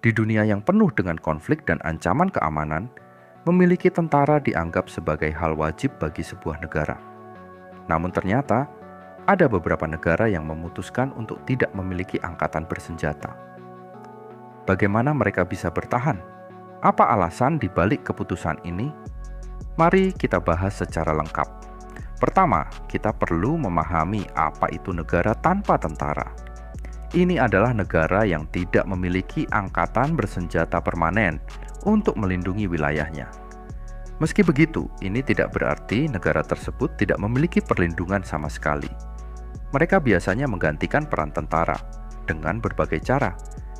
Di dunia yang penuh dengan konflik dan ancaman keamanan, memiliki tentara dianggap sebagai hal wajib bagi sebuah negara. Namun ternyata, ada beberapa negara yang memutuskan untuk tidak memiliki angkatan bersenjata. Bagaimana mereka bisa bertahan? Apa alasan di balik keputusan ini? Mari kita bahas secara lengkap. Pertama, kita perlu memahami apa itu negara tanpa tentara. Ini adalah negara yang tidak memiliki angkatan bersenjata permanen untuk melindungi wilayahnya. Meski begitu, ini tidak berarti negara tersebut tidak memiliki perlindungan sama sekali. Mereka biasanya menggantikan peran tentara dengan berbagai cara,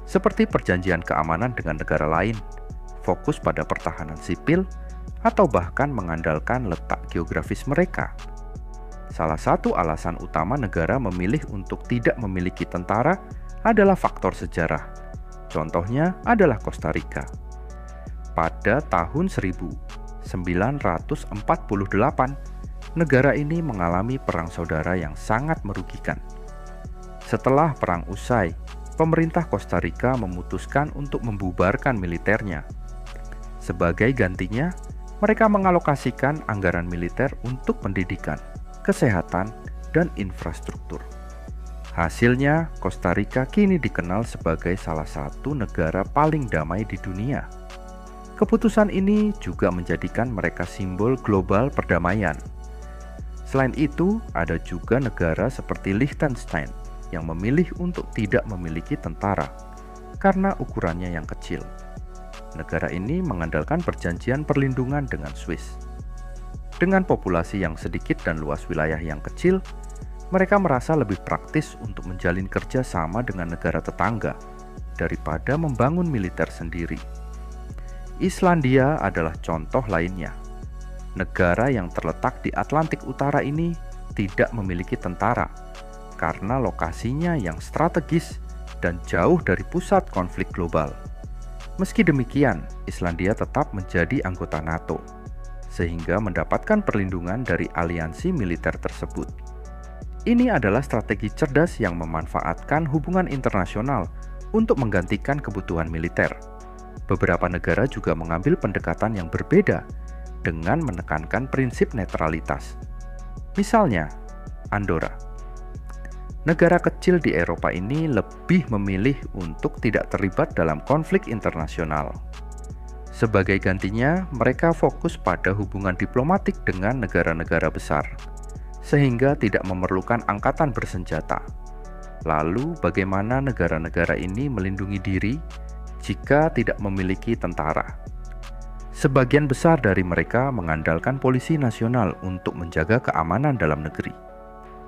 seperti perjanjian keamanan dengan negara lain, fokus pada pertahanan sipil, atau bahkan mengandalkan letak geografis mereka. Salah satu alasan utama negara memilih untuk tidak memiliki tentara adalah faktor sejarah. Contohnya adalah Kosta Rika. Pada tahun 1948, negara ini mengalami perang saudara yang sangat merugikan. Setelah perang usai, pemerintah Kosta Rika memutuskan untuk membubarkan militernya. Sebagai gantinya, mereka mengalokasikan anggaran militer untuk pendidikan, kesehatan, dan infrastruktur. Hasilnya, Kosta Rika kini dikenal sebagai salah satu negara paling damai di dunia. Keputusan ini juga menjadikan mereka simbol global perdamaian. Selain itu, ada juga negara seperti Liechtenstein yang memilih untuk tidak memiliki tentara karena ukurannya yang kecil. Negara ini mengandalkan perjanjian perlindungan dengan Swiss. Dengan populasi yang sedikit dan luas wilayah yang kecil, mereka merasa lebih praktis untuk menjalin kerja sama dengan negara tetangga daripada membangun militer sendiri. Islandia adalah contoh lainnya. Negara yang terletak di Atlantik Utara ini tidak memiliki tentara karena lokasinya yang strategis dan jauh dari pusat konflik global. Meski demikian, Islandia tetap menjadi anggota NATO, sehingga mendapatkan perlindungan dari aliansi militer tersebut. Ini adalah strategi cerdas yang memanfaatkan hubungan internasional untuk menggantikan kebutuhan militer. Beberapa negara juga mengambil pendekatan yang berbeda dengan menekankan prinsip netralitas. Misalnya, Andorra. Negara kecil di Eropa ini lebih memilih untuk tidak terlibat dalam konflik internasional. Sebagai gantinya, mereka fokus pada hubungan diplomatik dengan negara-negara besar, sehingga tidak memerlukan angkatan bersenjata. Lalu, bagaimana negara-negara ini melindungi diri jika tidak memiliki tentara? Sebagian besar dari mereka mengandalkan polisi nasional untuk menjaga keamanan dalam negeri.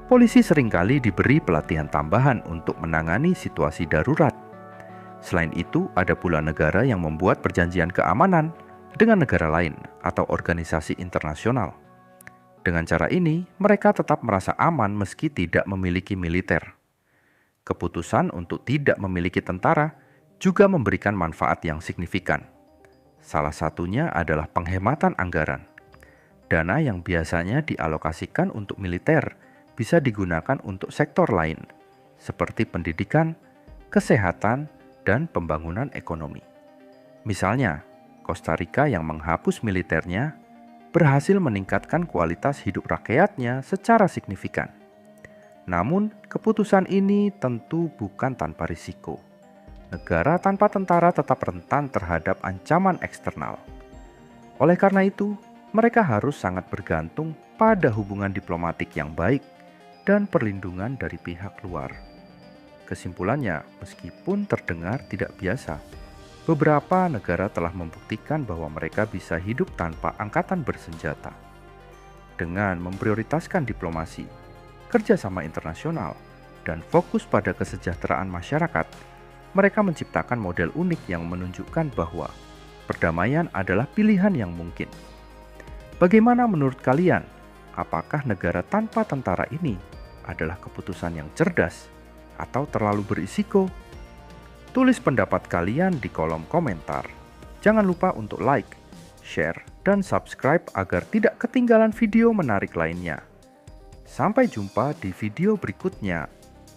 Polisi seringkali diberi pelatihan tambahan untuk menangani situasi darurat. Selain itu, ada pula negara yang membuat perjanjian keamanan dengan negara lain atau organisasi internasional. Dengan cara ini, mereka tetap merasa aman meski tidak memiliki militer. Keputusan untuk tidak memiliki tentara juga memberikan manfaat yang signifikan. Salah satunya adalah penghematan anggaran. Dana yang biasanya dialokasikan untuk militer bisa digunakan untuk sektor lain, seperti pendidikan, kesehatan, dan pembangunan ekonomi. Misalnya, Kosta Rika yang menghapus militernya berhasil meningkatkan kualitas hidup rakyatnya secara signifikan. Namun, keputusan ini tentu bukan tanpa risiko. Negara tanpa tentara tetap rentan terhadap ancaman eksternal. Oleh karena itu, mereka harus sangat bergantung pada hubungan diplomatik yang baik dan perlindungan dari pihak luar. Kesimpulannya, meskipun terdengar tidak biasa, beberapa negara telah membuktikan bahwa mereka bisa hidup tanpa angkatan bersenjata. Dengan memprioritaskan diplomasi, kerjasama internasional, dan fokus pada kesejahteraan masyarakat, mereka menciptakan model unik yang menunjukkan bahwa perdamaian adalah pilihan yang mungkin. Bagaimana menurut kalian? Apakah negara tanpa tentara ini adalah keputusan yang cerdas atau terlalu berisiko? Tulis pendapat kalian di kolom komentar. Jangan lupa untuk like, share, dan subscribe agar tidak ketinggalan video menarik lainnya. Sampai jumpa di video berikutnya.